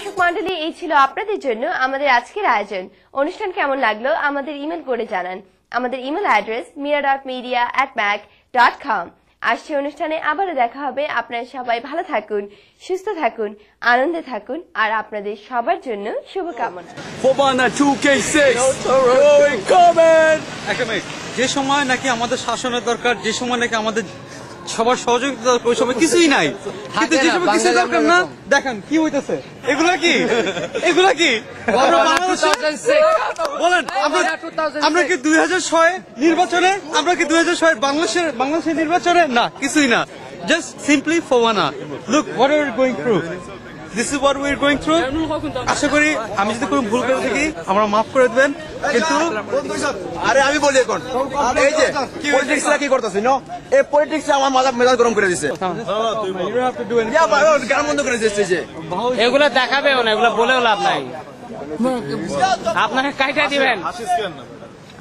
দর্শক মণ্ডলী, এই ছিল আপনাদের জন্য আমাদের আজকের আয়োজন। অনুষ্ঠান কেমন লাগলো আমাদের ইমেল করে জানান। আমাদের ইমেল অ্যাড্রেস mira.media@mac.com। আসছে অনুষ্ঠানে আবারও দেখা হবে। আপনারা সবাই ভালো থাকুন, সুস্থ থাকুন, আনন্দে থাকুন, আর আপনাদের সবার জন্য শুভকামনা। Fobana 2K6 যে সময় নাকি আমাদের শাসনের দরকার, যে সময় নাকি আমাদের সবার সহযোগিতা দরকার, ওই সময় কিছুই নাই। কিন্তু যে সময় কিছু দরকার না, দেখেন কি হইতেছে। এগুলা কি বলেন, আমরা কি 2006 নির্বাচনে, আমরা কি 2006 বাংলাদেশের নির্বাচনে? না, কিছুই না। Just simply FOBANA. Look what are we going through. This is what we're going through. আশা করি আমি যদি কোনো ভুল করে থাকি আমরা মাফ করে দেবেন। কিন্তু আরে আমি বলি এখন এই যে পলিটিক্সরা কি করতেছে নো, এই পলিটিক্স আমার মেজাজ গরম করে দিছে। গান বন্ধ করে দিচ্ছে যে এগুলো দেখাবেও না, এগুলো বলেও লাভ নাই। আপনাকে কাইটা দিবেন।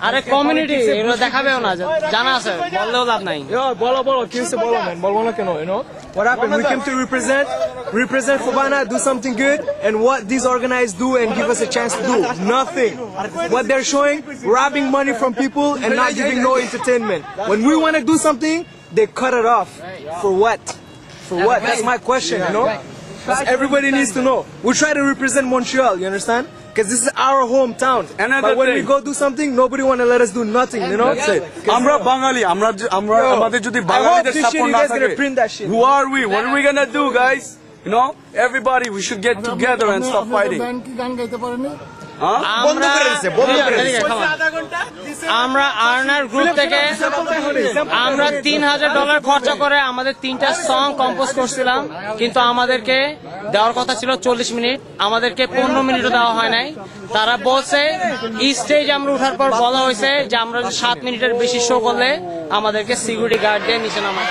আরে কমিউনিটি এগুলো দেখাবেও না, জানা আছে, বললেও লাভ নাই। বলো কি হচ্ছে বলো ম্যান, বলবো না কেন? You know what happened? We came to represent Fobana, do something good, and what these organized do and give us a chance to do nothing. What they're showing, robbing money from people and not giving no entertainment. When we want to do something, they cut it off. For what? For what? That's my question. You know, everybody needs to know. We try to represent Montreal. You understand? Because this is our hometown. But when we go do something, nobody want to let us do nothing, you know? আমরা বাঙালি, আমরা আমাদের যদি বাঙালিদের support না থাকে, who are we? What are we gonna do, guys? You know, everybody, we should get together and stop fighting. আমরা earner group থেকে আমরা $3000 খরচা করে আমাদের 3টা সং কম্পোজ করছিলাম, কিন্তু আমাদেরকে দেওয়ার কথা ছিল 40 মিনিট, আমাদেরকে 15 মিনিটও দেওয়া হয় নাই। তারা বলছে স্টেজ আমরা উঠার পর বলা হয়েছে যে আমরা 7 মিনিটের বেশি শো করলে আমাদেরকে সিকিউরিটি গার্ড দিয়ে নিচে নামায়।